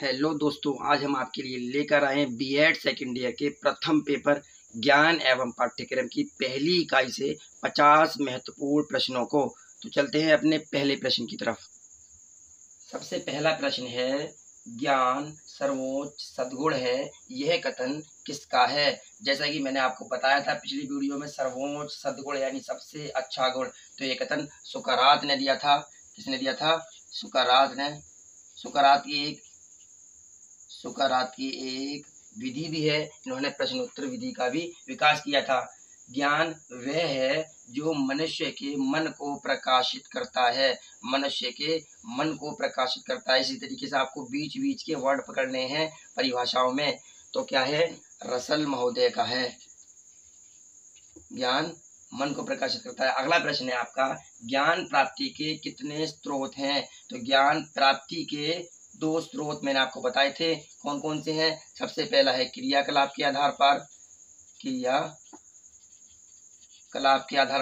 Hello दोस्तों, आज हम आपके लिए लेकर आए हैं बीएड सेकेंड ईयर के प्रथम पेपर ज्ञान एवं पाठ्यक्रम की पहली इकाई से 50 महत्वपूर्ण प्रश्नों को। तो चलते हैं अपने पहले प्रश्न की तरफ। सबसे पहला प्रश्न है, ज्ञान सर्वोच्च सद्गुण है, यह कथन किसका है? जैसा कि मैंने आपको बताया था पिछली वीडियो में, सर्वोच्च सद्गुण यानी सबसे अच्छा गुण, तो यह कथन सुकरात ने दिया था। किसने दिया था? सुकरात ने। सुकरात की एक विधि भी है, इन्होंने प्रश्नोत्तर विधि का भी विकास किया था। ज्ञान वह है जो मनुष्य के मन को प्रकाशित करता है, मनुष्य के मन को प्रकाशित करता है। इसी तरीके से आपको बीच बीच के वर्ड पकड़ने हैं परिभाषाओं में। तो क्या है? रसल महोदय का है, ज्ञान मन को प्रकाशित करता है। अगला प्रश्न है आपका, ज्ञान प्राप्ति के कितने स्रोत हैं? तो ज्ञान प्राप्ति के 2 स्रोत मैंने आपको बताए थे। कौन कौन से हैं? सबसे पहला है क्रियाकलाप के आधार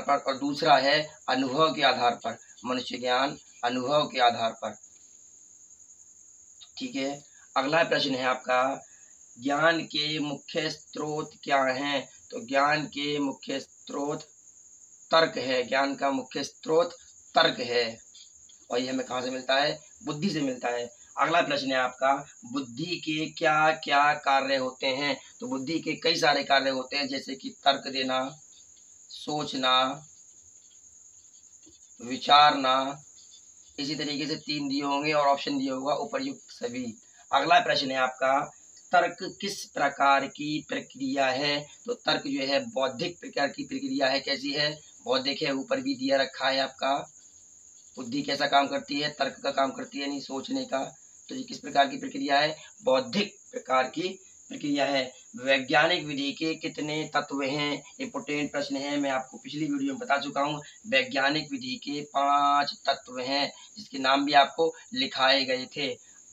पर, और दूसरा है अनुभव के आधार पर। मनुष्य ज्ञान अनुभव के आधार पर। ठीक है। अगला प्रश्न है आपका, ज्ञान के मुख्य स्रोत क्या हैं? तो ज्ञान के मुख्य स्रोत तर्क है। ज्ञान का मुख्य स्रोत तर्क है, और यह हमें कहाँ से मिलता है? बुद्धि से मिलता है। अगला प्रश्न है आपका, बुद्धि के क्या क्या कार्य होते हैं? तो बुद्धि के कई सारे कार्य होते हैं, जैसे कि तर्क देना, सोचना, विचारना। इसी तरीके से 3 दिए होंगे और ऑप्शन दिया होगा उपर्युक्त सभी। अगला प्रश्न है आपका, तर्क किस प्रकार की प्रक्रिया है? तो तर्क जो है बौद्धिक प्रकार की प्रक्रिया है। कैसी है? बौद्धिक है। ऊपर भी दिया रखा है आपका। बुद्धि कैसा काम करती है? तर्क का काम करती है, यानी सोचने का। तो ये किस प्रकार की प्रक्रिया है? बौद्धिक प्रकार की प्रक्रिया है। वैज्ञानिक विधि के कितने तत्व हैं? इंपोर्टेंट प्रश्न है, मैं आपको पिछली वीडियो में बता चुका हूँ। वैज्ञानिक विधि के 5 तत्व हैं, जिसके नाम भी आपको लिखाए गए थे।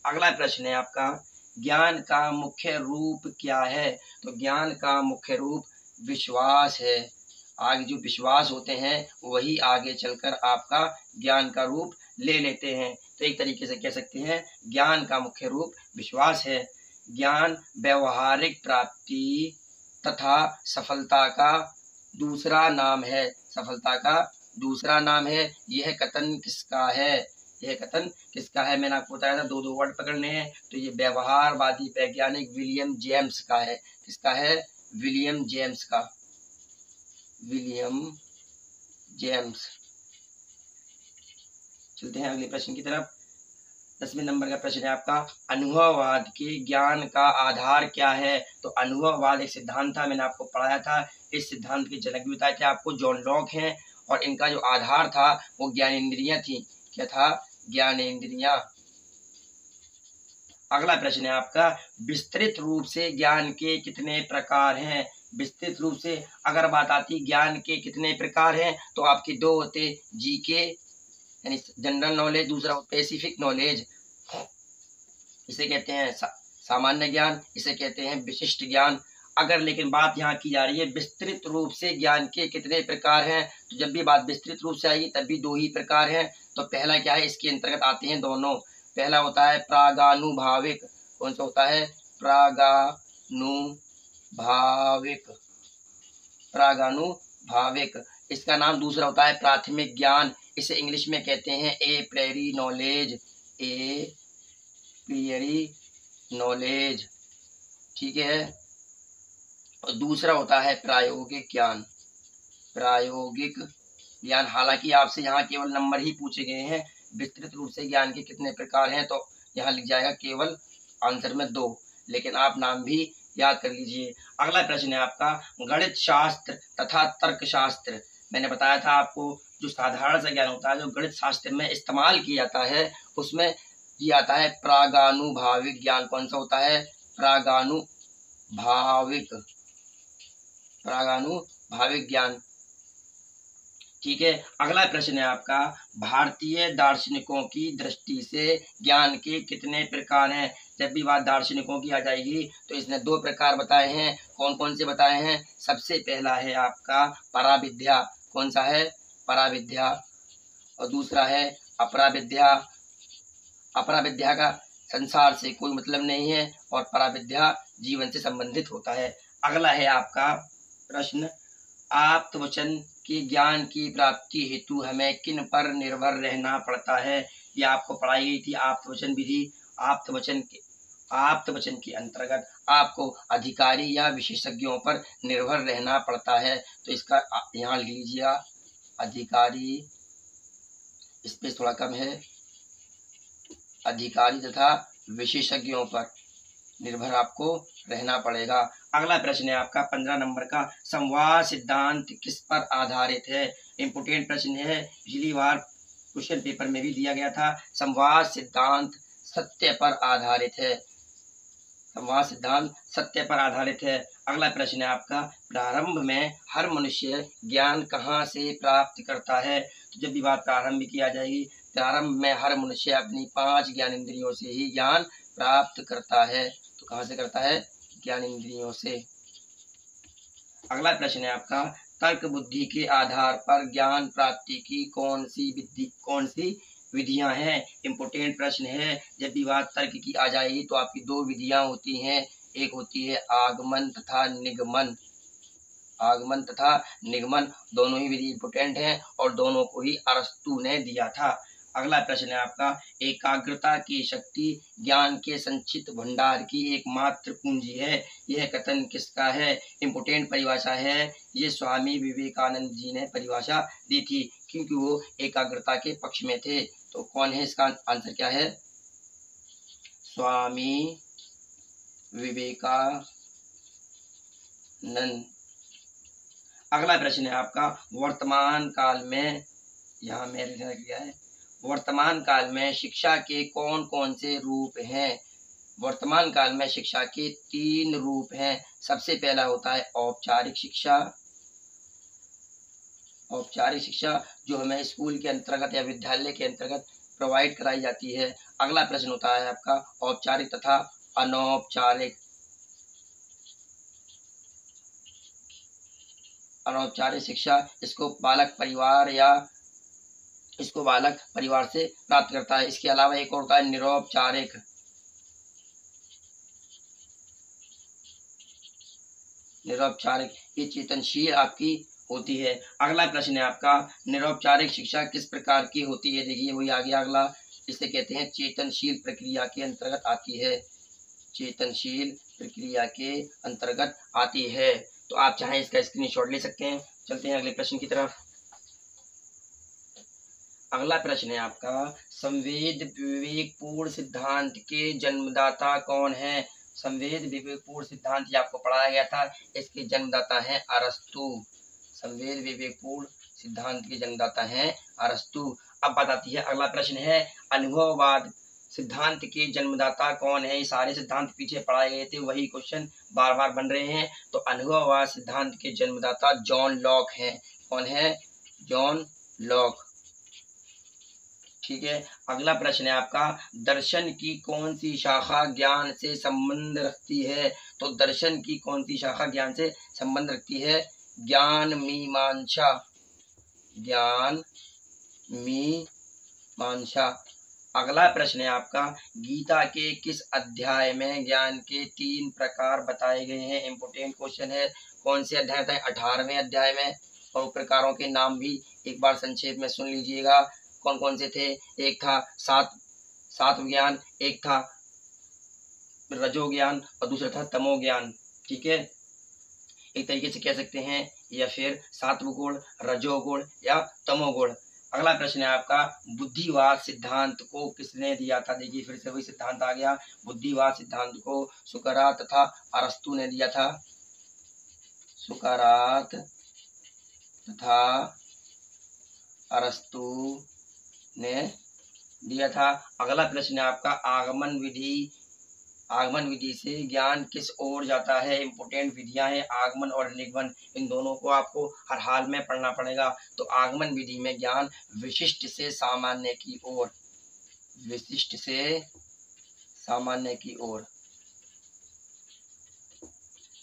अगला प्रश्न है आपका, ज्ञान का मुख्य रूप क्या है? तो ज्ञान का मुख्य रूप विश्वास है। आगे जो विश्वास होते हैं वही आगे चलकर आपका ज्ञान का रूप ले लेते हैं। तो एक तरीके से कह सकते हैं ज्ञान का मुख्य रूप विश्वास है। ज्ञान व्यवहारिक प्राप्ति तथा सफलता का दूसरा नाम है। सफलता का दूसरा नाम है। यह कथन किसका है? मैंने आपको बताया था 2 वर्ड पकड़ने हैं। तो ये व्यवहारवादी वैज्ञानिक विलियम जेम्स का है। किसका है? William James. चलते हैं अगले प्रश्न की तरफ। 10वें नंबर का प्रश्न है आपका, अनुभववाद के ज्ञान का आधार क्या है? तो अनुभववाद एक सिद्धांत था, मैंने आपको पढ़ाया था। इस सिद्धांत के जनक भी बताए थे आपको, जॉन लॉक हैं, और इनका जो आधार था वो ज्ञानेंद्रियां थी। क्या था? ज्ञानेंद्रियां। अगला प्रश्न है आपका, विस्तृत रूप से ज्ञान के कितने प्रकार हैं? विस्तृत रूप से अगर बात आती ज्ञान के कितने प्रकार हैं, तो आपके 2 होते, जीके यानी जनरल नॉलेज, दूसरा स्पेसिफिक नॉलेज। इसे कहते हैं सामान्य ज्ञान, इसे कहते हैं विशिष्ट ज्ञान। अगर लेकिन बात यहाँ की जा रही है विस्तृत रूप से ज्ञान के कितने प्रकार हैं, तो जब भी बात विस्तृत रूप से आएगी तब भी 2 ही प्रकार हैं। तो पहला क्या है? इसके अंतर्गत आते हैं दोनों। पहला होता है प्रागानुभाविक। कौन सा होता है? प्रागानुभाविक। इसका नाम दूसरा होता है प्राथमिक ज्ञान। इसे इंग्लिश में कहते हैं ए प्रायरी नॉलेज। ठीक है। और दूसरा होता है प्रायोगिक ज्ञान। हालांकि आपसे यहाँ केवल नंबर ही पूछे गए हैं। विस्तृत रूप से ज्ञान के कितने प्रकार हैं, तो यहाँ लिख जाएगा केवल आंसर में 2, लेकिन आप नाम भी याद कर लीजिए। अगला प्रश्न है आपका, गणित शास्त्र तथा तर्क शास्त्र। मैंने बताया था आपको, जो साधारण सा ज्ञान होता है जो गणित शास्त्र में इस्तेमाल किया जाता है, उसमें ये आता है प्रागानुभाविक ज्ञान। कौन सा होता है? प्रागानुभाविक ज्ञान। ठीक है। अगला प्रश्न है आपका, भारतीय दार्शनिकों की दृष्टि से ज्ञान के कितने प्रकार हैं? जब भी बात दार्शनिकों की आ जाएगी तो इसने 2 प्रकार बताए हैं। कौन कौन से बताए हैं? सबसे पहला है आपका पराविद्या। कौन सा है? पराविद्या। और दूसरा है अपराविद्या। अपराविद्या का संसार से कोई मतलब नहीं है और पराविद्या जीवन से संबंधित होता है। अगला है आपका प्रश्न, आप्तवचन के ज्ञान की प्राप्ति हेतु हमें किन पर निर्भर रहना पड़ता है। ये आपको पढ़ाई गई थी आप्तवचन विधि। आप्तवचन के अंतर्गत आपको अधिकारी या विशेषज्ञों पर निर्भर रहना पड़ता है। तो इसका यहाँ लिख लीजिएगा, अधिकारी, स्पेस थोड़ा कम है, अधिकारी तथा विशेषज्ञों पर निर्भर आपको रहना पड़ेगा। अगला प्रश्न है आपका 15 नंबर का, संवाद सिद्धांत किस पर आधारित है। इंपोर्टेंट प्रश्न है, पिछली बार क्वेश्चन पेपर में भी दिया गया था। संवाद सिद्धांत सत्य पर आधारित है। संवाद सिद्धांत सत्य पर आधारित है। अगला प्रश्न है आपका, प्रारंभ में हर मनुष्य ज्ञान कहाँ से प्राप्त करता है। तो जब भी बात प्रारंभ की आ जाएगी, प्रारंभ में हर मनुष्य अपनी 5 ज्ञानेंद्रियों से ही ज्ञान प्राप्त करता है। तो कहाँ से करता है, ज्ञानेंद्रियों से। अगला प्रश्न है आपका, तर्क बुद्धि के आधार पर ज्ञान प्राप्ति की कौन सी विधियां हैं। इंपोर्टेंट प्रश्न है। जब भी बात तर्क की आ जाएगी तो आपकी 2 विधियां होती हैं, एक होती है आगमन तथा निगमन। आगमन तथा निगमन दोनों ही विधि इंपोर्टेंट हैं और दोनों को ही अरस्तु ने दिया था। अगला प्रश्न है आपका, एकाग्रता की शक्ति ज्ञान के संचित भंडार की एकमात्र पूंजी है। यह कथन किसका है। इंपोर्टेंट परिभाषा है, ये स्वामी विवेकानंद जी ने परिभाषा दी थी, क्योंकि वो एकाग्रता के पक्ष में थे। तो कौन है, इसका आंसर क्या है, स्वामी विवेकानंद। अगला प्रश्न है आपका, वर्तमान काल में, यहाँ मैंने लिख लिया है, वर्तमान काल में शिक्षा के कौन कौन से रूप हैं। वर्तमान काल में शिक्षा के 3 रूप हैं। सबसे पहला होता है औपचारिक शिक्षा। औपचारिक शिक्षा जो हमें स्कूल के अंतर्गत या विद्यालय के अंतर्गत प्रोवाइड कराई जाती है। अगला प्रश्न होता है आपका औपचारिक तथा अनौपचारिक। अनौपचारिक शिक्षा इसको बालक परिवार से प्राप्त करता है। इसके अलावा एक और होता है निरौपचारिक। निरौपचारिक ये चेतनशील आपकी होती है। अगला प्रश्न है आपका, निरौपचारिक शिक्षा किस प्रकार की होती है। देखिए वही आ गया अगला, इसे कहते हैं चेतनशील प्रक्रिया के अंतर्गत आती है। चेतनशील प्रक्रिया के अंतर्गत आती है। तो आप चाहें इसका स्क्रीनशॉट ले सकते हैं। चलते हैं अगले प्रश्न की तरफ। अगला प्रश्न है आपका, संवेद विवेकपूर्ण सिद्धांत के जन्मदाता कौन है। संवेद विवेकपूर्ण सिद्धांत ये आपको पढ़ाया गया था, इसके जन्मदाता हैं अरस्तु। संवेद विवेकपूर्ण सिद्धांत के जन्मदाता हैं अरस्तु। अब बताती है अगला प्रश्न है, अनुभववाद सिद्धांत के जन्मदाता कौन है। ये सारे सिद्धांत पीछे पढ़ाए गए थे, वही क्वेश्चन बार बार बन रहे हैं। तो अनुभववाद सिद्धांत के जन्मदाता जॉन लॉक हैं। कौन है, जॉन लॉक। ठीक है। अगला प्रश्न है आपका, दर्शन की कौन सी शाखा ज्ञान से संबंध रखती है। तो दर्शन की कौन सी शाखा ज्ञान से संबंध रखती है, ज्ञान मीमांसा। ज्ञान मीमांसा। अगला प्रश्न है आपका, गीता के किस अध्याय में ज्ञान के 3 प्रकार बताए गए हैं। इंपोर्टेंट क्वेश्चन है। कौन से अध्याय था, 18वें अध्याय में। और प्रकारों के नाम भी एक बार संक्षेप में सुन लीजिएगा, कौन कौन से थे। एक था सात्व ज्ञान, एक था रजो ज्ञान और दूसरा था तमो ज्ञान। ठीक है, एक तरीके से कह सकते हैं, या फिर सात्व गुण, रजोगुण या तमोगुण। अगला प्रश्न है आपका, बुद्धिवाद सिद्धांत को किसने दिया था। देखिए फिर से वही सिद्धांत आ गया। बुद्धिवाद सिद्धांत को सुकरात तथा अरस्तु ने दिया था। सुकरात तथा अरस्तु ने दिया था। अगला प्रश्न है आपका, आगमन विधि से ज्ञान किस ओर जाता है। इंपोर्टेंट विधियां हैं आगमन और निगमन, इन दोनों को आपको हर हाल में पढ़ना पड़ेगा। तो आगमन विधि में ज्ञान विशिष्ट से सामान्य की ओर, विशिष्ट से सामान्य की ओर।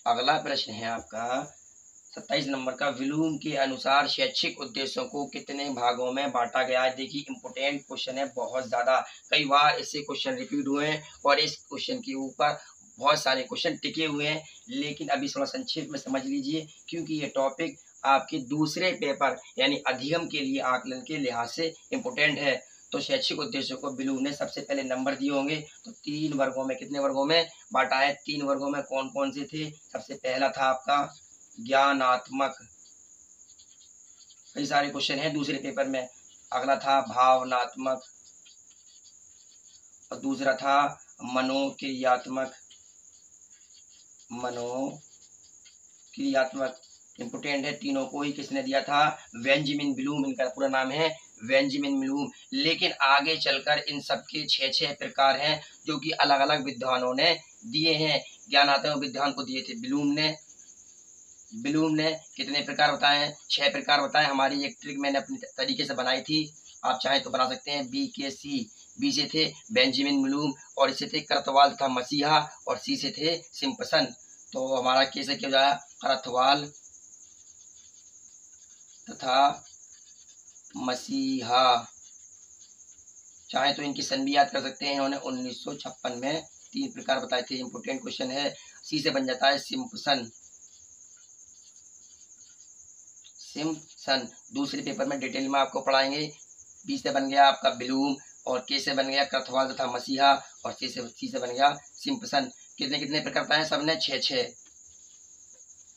अगला प्रश्न है आपका, 27 नंबर का ब्लूम के अनुसार शैक्षिक उद्देश्यों को कितने भागों में बांटा गया है। देखिए इंपोर्टेंट क्वेश्चन है बहुत ज़्यादा, कई बार इससे क्वेश्चन रिपीट हुए हैं और इस क्वेश्चन के ऊपर बहुत सारे क्वेश्चन टिके हुए हैं, लेकिन अभी थोड़ा संक्षेप में समझ लीजिए क्योंकि ये टॉपिक आपके दूसरे पेपर यानी अधिगम के लिए आकलन के लिहाज से इम्पोर्टेंट है। तो शैक्षिक उद्देश्यों को ब्लूम ने सबसे पहले नंबर दिए होंगे, तो 3 वर्गों में, कितने वर्गों में बांटा है, 3 वर्गों में। कौन कौन से थे? सबसे पहला था आपका ज्ञानात्मक, कई सारे क्वेश्चन हैं दूसरे पेपर में। अगला था भावनात्मक और दूसरा था मनोक्रियात्मक। मनोक्रियात्मक इंपोर्टेंट है, तीनों को ही किसने दिया था? बेंजामिन ब्लूम, इनका पूरा नाम है बेंजामिन ब्लूम। लेकिन आगे चलकर इन सबके 6 प्रकार हैं जो कि अलग अलग विद्वानों ने दिए हैं। ज्ञानात्मक विद्वान को दिए थे ब्लूम ने कितने प्रकार बताए हैं? 6 प्रकार बताए। हमारी एक ट्रिक मैंने अपने तरीके से बनाई थी, आप चाहें तो बना सकते हैं। बी से थे बेंजामिन ब्लूम और इससे थे कर्तवाल तथा मसीहा और सी से थे सिम्पसन। तो हमारा कैसे क्या जाए? कर्तवाल तथा मसीहा। चाहे तो इनकी सन भी याद कर सकते हैं, इन्होंने 1956 में 3 प्रकार बताए थे। इंपोर्टेंट क्वेश्चन है। सी से बन जाता है सिम्पसन। दूसरे पेपर में डिटेल में आपको पढ़ाएंगे। बी से बन गया आपका ब्लूम और के से बन गया कर्तवाल तथा मसीहा और सी से बन गया सिम्पसन। कितने कितने प्रकार बताए? सबने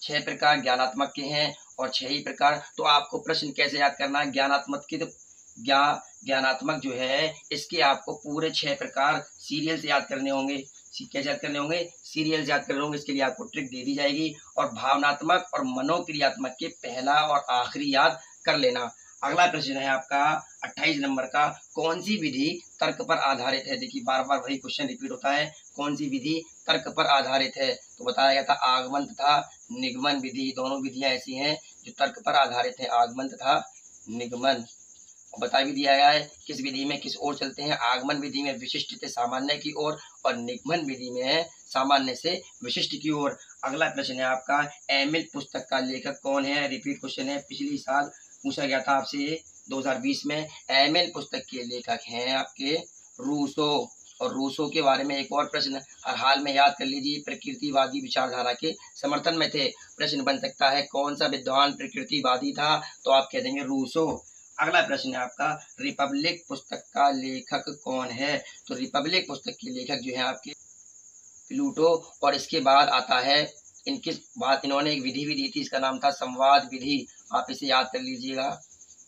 6 प्रकार ज्ञानात्मक के हैं और 6 ही प्रकार। तो आपको प्रश्न कैसे याद करना है? ज्ञानात्मक के तो ज्ञानात्मक जो है इसके आपको पूरे 6 प्रकार सीरियल से याद करने होंगे। कैसे याद करने होंगे? सीरियल से याद करने होंगे। इसके लिए आपको ट्रिक दे दी जाएगी। और भावनात्मक और मनोक्रियात्मक के पहला और आखिरी याद कर लेना। अगला प्रश्न है आपका 28 नंबर का, कौन सी विधि तर्क पर आधारित है? देखिए बार बार वही क्वेश्चन रिपीट होता है, कौन सी विधि तर्क पर आधारित है? तो बताया गया था आगमन तथा निगमन विधि। दोनों विधियां ऐसी हैं जो तर्क पर आधारित है, आगमन तथा निगमन। बता भी दिया गया है किस विधि में किस ओर चलते हैं। आगमन विधि में विशिष्ट से सामान्य की ओर और निगमन विधि में सामान्य से विशिष्ट की ओर। अगला प्रश्न है आपका, एमिल पुस्तक का लेखक कौन है? रिपीट क्वेश्चन है, पिछली साल पूछा गया था आपसे 2020 में। एमिल पुस्तक के लेखक हैं आपके रूसो। और रूसो के बारे में एक और प्रश्न हर हाल में याद कर लीजिए, प्रकृतिवादी विचारधारा के समर्थन में थे। प्रश्न बन सकता है कौन सा विद्वान प्रकृतिवादी था? तो आप कह देंगे रूसो। अगला प्रश्न है आपका, रिपब्लिक पुस्तक का लेखक कौन है? तो रिपब्लिक पुस्तक के लेखक जो है आपके प्लूटो। और इसके बाद आता है इनके बाद इन्होंने एक विधि भी दी थी, इसका नाम था संवाद विधि। आप इसे याद कर लीजिएगा।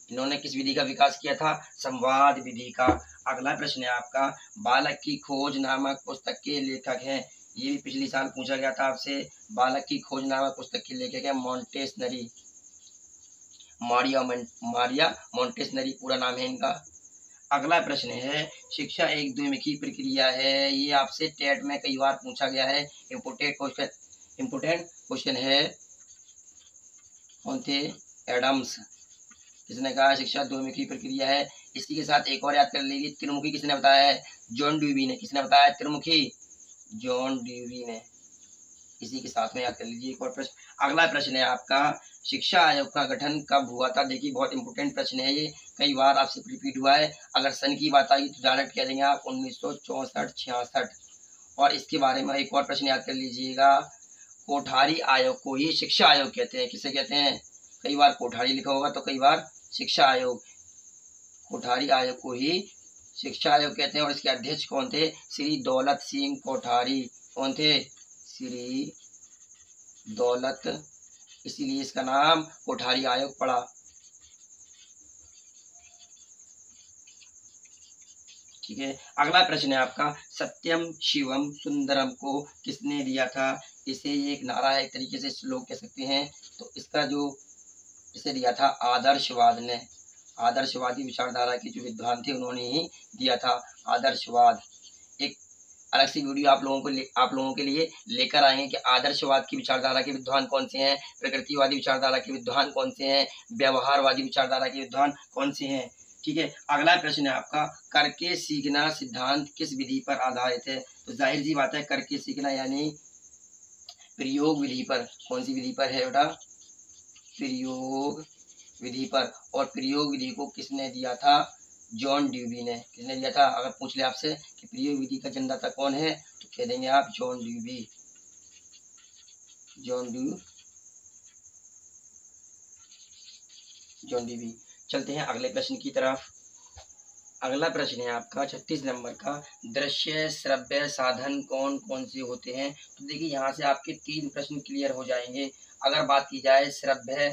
इन्होंने किस विधि का विकास किया था? संवाद विधि का। अगला प्रश्न है आपका, बालक की खोज नामक पुस्तक के लेखक हैं। ये भी पिछली साल पूछा गया था आपसे। बालक की खोज नामक पुस्तक के लेखक है मॉन्टेसनरी, मारिया मॉन्टेसनरी पूरा नाम है इनका। अगला प्रश्न है, शिक्षा एक द्विमुखी प्रक्रिया है। ये आपसे टेट में कई बार पूछा गया है, इम्पोर्टेंट क्वेश्चन है। कौन थे? एडम्स। किसने कहा शिक्षा द्विमुखी प्रक्रिया है? इसी के साथ एक और याद कर लीजिए, त्रिमुखी किसने बताया है? जॉन ड्यूवी ने। किसने बताया त्रिमुखी? जॉन ड्यूवी ने। इसी के साथ में याद कर लीजिए एक और प्रश्न। अगला प्रश्न है आपका, शिक्षा आयोग का गठन कब हुआ था? देखिए बहुत इंपोर्टेंट प्रश्न है ये, कई बार आपसे रिपीट हुआ है। अगर सन की बात आई तो डायरेक्ट कह देंगे आप 1964-66। और इसके बारे में एक और प्रश्न याद कर लीजिएगा, कोठारी आयोग को ही शिक्षा आयोग कहते हैं। किसे कहते हैं? कई बार कोठारी लिखा होगा तो कई बार शिक्षा आयोग। कोठारी आयोग को ही शिक्षा आयोग कहते हैं। और इसके अध्यक्ष कौन थे? श्री दौलत सिंह कोठारी। कौन थे? श्री दौलत, इसीलिए इसका नाम कोठारी आयोग पड़ा। ठीक है। अगला प्रश्न है आपका, सत्यम शिवम सुंदरम को किसने दिया था? इसे एक नारा है, एक तरीके से श्लोक कह सकते हैं। तो इसका जो इसे दिया था आदर्शवाद ने। आदर्शवादी विचारधारा के जो विद्वान थे उन्होंने ही दिया था आदर्शवाद। एक अलग सी वीडियो आप लोगों के लिए लेकर आएंगे कि आदर्शवाद की विचारधारा के विद्वान कौन से हैं, प्रकृतिवादी विचारधारा के विद्वान कौन से हैं, व्यवहारवादी विचारधारा के विद्वान कौन से हैं। ठीक है। अगला प्रश्न है आपका, करके सीखना सिद्धांत किस विधि पर आधारित है? तो जाहिर सी बात है करके सीखना यानी प्रयोग विधि पर। कौन सी विधि पर है बेटा? प्रयोग विधि पर। और प्रयोग विधि को किसने दिया था? जॉन ड्यूबी ने। किसने दिया था? अगर पूछ ले आपसे कि प्रयोग विधि का जन्मदाता कौन है तो कह देंगे आप जॉन ड्यूबी। जॉन ड्यूबी। चलते हैं अगले प्रश्न की तरफ। अगला प्रश्न है आपका 36 नंबर का, दृश्य श्रव्य साधन कौन कौन से होते हैं? तो देखिए यहाँ से आपके 3 प्रश्न क्लियर हो जाएंगे। अगर बात की जाए श्रव्य,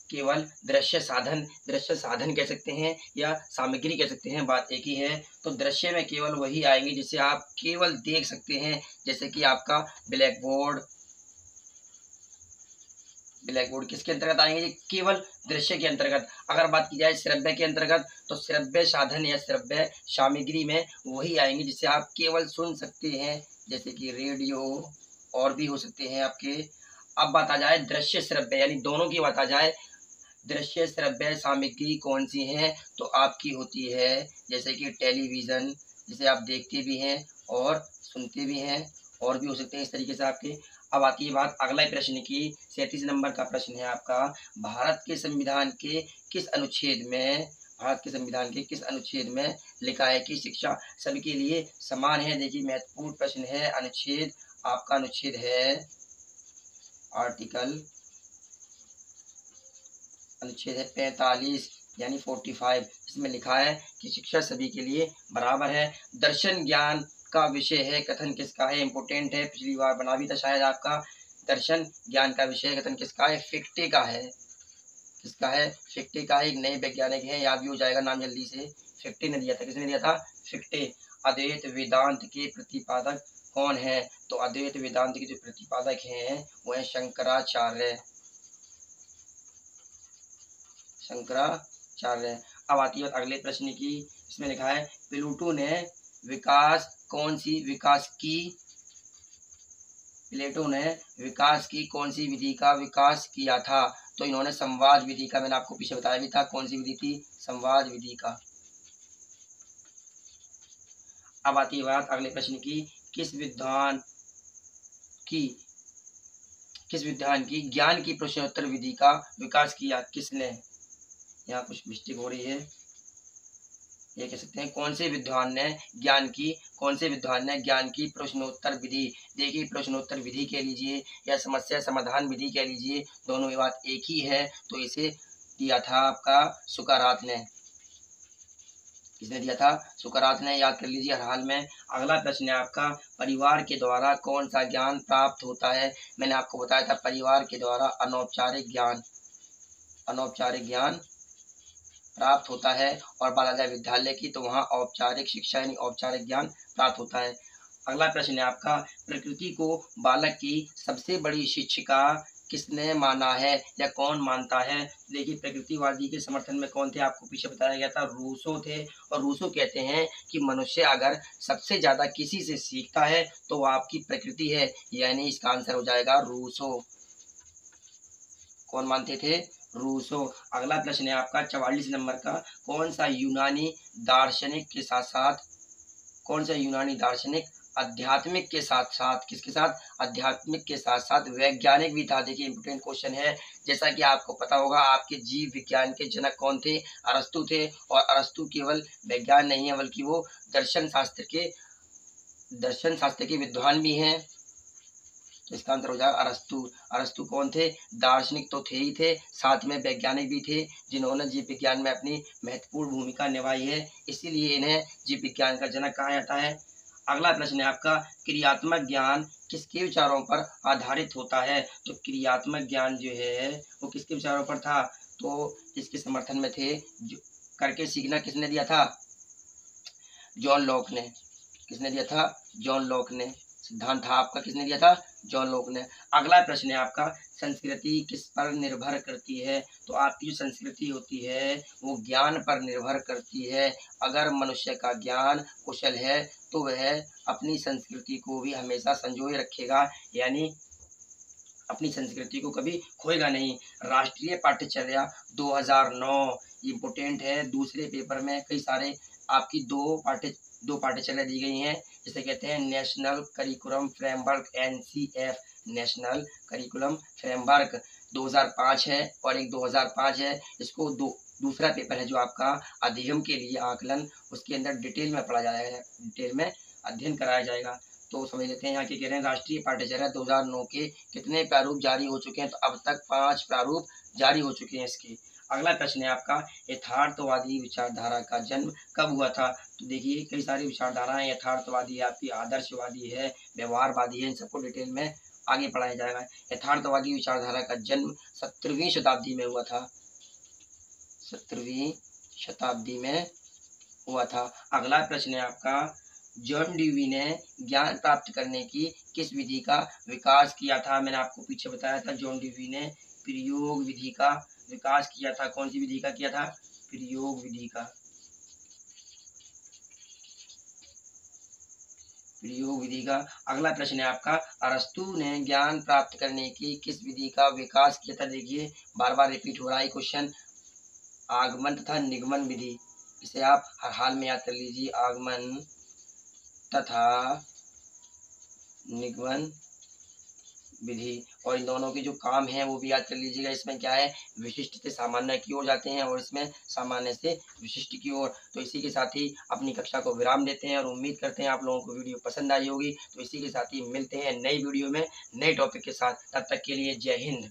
केवल दृश्य साधन कह सकते हैं या सामग्री कह सकते हैं, बात एक ही है। तो दृश्य में केवल वही आएंगे जिसे आप केवल देख सकते हैं, जैसे कि आपका ब्लैक बोर्ड किसके अंतर्गत आएंगे? केवल दृश्य के अंतर्गत। अगर बात की जाए श्रव्य के अंतर्गत तो श्रव्य साधन या श्रव्य सामग्री में वही आएंगे जिसे आप केवल सुन सकते हैं, जैसे कि रेडियो और भी हो सकते हैं आपके। अब बात आ जाए दृश्य श्रव्य, यानी दोनों की बात आ जाए, दृश्य श्रव्य सामग्री कौन सी है? तो आपकी होती है जैसे कि टेलीविज़न, जिसे आप देखते भी हैं और सुनते भी हैं, और भी हो सकते हैं इस तरीके से आपके। अब आती है बात अगला प्रश्न की। 37 नंबर का प्रश्न है आपका, भारत के संविधान के किस अनुच्छेद में लिखा है कि शिक्षा सभी के लिए समान है? देखिए महत्वपूर्ण प्रश्न है। अनुच्छेद आपका अनुच्छेद है अनुच्छेद है 45 यानी 45। इसमें लिखा है कि शिक्षा सभी के लिए बराबर है। दर्शन ज्ञान का विषय है, कथन किसका है? इंपोर्टेंट है, पिछली बार बना भी था शायद आपका। दर्शन ज्ञान का विषय कथन किसका है? फिक्टे का है। किसका है? फिक्टे का है, एक नए वैज्ञानिक है, याद भी हो जाएगा नाम जल्दी से। फिक्टे ने दिया था। किसने दिया था? फिक्टे। अद्वैत वेदांत के प्रतिपादक कौन है? तो अद्वैत वेदांत के जो प्रतिपादक हैं वो है शंकराचार्य। अब आती है अगले प्रश्न की। इसमें लिखा है प्लेटो ने विकास की कौन सी विधि का विकास किया था? तो इन्होंने संवाद विधि का, मैंने आपको पीछे बताया भी था कौन सी विधि थी, संवाद विधि का। अब आती है बात अगले प्रश्न की, किस विद्वान की ज्ञान की प्रश्नोत्तर विधि का विकास किया? किसने? यहाँ कुछ मिस्टेक हो रही है, ये कह सकते हैं कौन से विद्वान ने ज्ञान की प्रश्नोत्तर विधि। देखिए प्रश्नोत्तर विधि कह लीजिए या समस्या समाधान विधि कह लीजिए, दोनों की बात एक ही है। तो इसे दिया था आपका सुकरात ने। किसने दिया था? सुकरात ने, याद कर लीजिए हर हाल में। अगला प्रश्न है आपका, परिवार के द्वारा कौन सा ज्ञान प्राप्त होता है? मैंने आपको बताया था परिवार के द्वारा अनौपचारिक ज्ञान प्राप्त होता है। और बात आ जाए विद्यालय की तो वहाँ औपचारिक शिक्षा यानी औपचारिक ज्ञान प्राप्त होता है। अगला प्रश्न है आपका, प्रकृति को बालक की सबसे बड़ी शिक्षिका किसने माना है या कौन मानता है? देखिए प्रकृतिवादी के समर्थन में कौन थे? आपको पीछे बताया गया था रूसो थे। और रूसो कहते हैं कि मनुष्य अगर सबसे ज्यादा किसी से सीखता है तो वो आपकी प्रकृति है, यानी इसका आंसर हो जाएगा रूसो। कौन मानते थे? रूसो। अगला प्रश्न है आपका 44 नंबर का, कौन सा यूनानी दार्शनिक आध्यात्मिक के साथ वैज्ञानिक भी था? देखिए इंपोर्टेंट क्वेश्चन है। जैसा कि आपको पता होगा आपके जीव विज्ञान के जनक कौन थे? अरस्तु थे। और अरस्तु केवल वैज्ञान नहीं है बल्कि वो दर्शन शास्त्र के विद्वान भी हैं। तो इसका आंसर हो जाएगा अरस्तु। अरस्तु कौन थे? दार्शनिक तो थे ही थे, साथ में वैज्ञानिक भी थे जिन्होंने जीव विज्ञान में अपनी महत्वपूर्ण भूमिका निभाई है, इसीलिए इन्हें जीव विज्ञान का जनक कहा जाता है। अगला प्रश्न है आपका, क्रियात्मक ज्ञान किसके विचारों पर आधारित होता है? तो क्रियात्मक ज्ञान जो है वो किसके विचारों पर था? तो इसके समर्थन में थे करके सीखना किसने दिया था? जॉन लॉक ने। किसने दिया था? जॉन लॉक ने। सिद्धांत था आपका, किसने दिया था? जॉन लॉक ने। अगला प्रश्न है आपका, संस्कृति किस पर निर्भर करती है? तो आपकी जो संस्कृति होती है वो ज्ञान पर निर्भर करती है। अगर मनुष्य का ज्ञान कुशल है तो वह अपनी संस्कृति को भी हमेशा संजोए रखेगा, यानी अपनी संस्कृति को कभी खोएगा नहीं। राष्ट्रीय पाठ्यचर्या 2009 इम्पोर्टेंट है। दूसरे पेपर में कई सारे आपकी दो पाठ्यचर्या दी गई हैं, जिसे कहते हैं national curriculum framework, NCF, national curriculum framework. 2005 है और एक 2005 है। इसको दूसरा पेपर है जो आपका अधिगम के लिए आकलन, उसके अंदर डिटेल में पढ़ा जाएगा, डिटेल में अध्ययन कराया जाएगा। तो समझ लेते हैं यहाँ के कह रहे हैं राष्ट्रीय पाठ्यचर्या 2009 के कितने प्रारूप जारी हो चुके हैं, तो अब तक 5 प्रारूप जारी हो चुके हैं इसके। अगला प्रश्न है आपका यथार्थवादी विचारधारा का जन्म कब हुआ था। तो देखिए कई सारी विचारधाराएं, यथार्थवादी है आपकी, आदर्शवादी है, व्यवहारवादी है, इन सबको डिटेल में आगे पढ़ाया जाएगा। यथार्थवादी विचारधारा का जन्म 17वीं शताब्दी में हुआ था, 17वीं शताब्दी में हुआ था। अगला प्रश्न है आपका जॉन ड्यूवी ने ज्ञान प्राप्त करने की किस विधि का विकास किया था। मैंने आपको पीछे बताया था जॉन ड्यूवी ने प्रयोग विधि का विकास किया था। कौन सी विधि का किया था, प्रयोग विधि का, प्रयोग विधि का। अगला प्रश्न है आपका अरस्तु ने ज्ञान प्राप्त करने की किस विधि का विकास किया था। देखिए बार बार रिपीट हो रहा है क्वेश्चन, आगमन तथा निगमन विधि, इसे आप हर हाल में याद कर लीजिए, आगमन तथा निगमन विधि। और इन दोनों के जो काम है वो भी याद कर लीजिएगा। इसमें क्या है, विशिष्ट से सामान्य की ओर जाते हैं और इसमें सामान्य से विशिष्ट की ओर। तो इसी के साथ ही अपनी कक्षा को विराम देते हैं और उम्मीद करते हैं आप लोगों को वीडियो पसंद आई होगी। तो इसी के साथ ही मिलते हैं नई वीडियो में नए टॉपिक के साथ, तब तक के लिए जय हिंद।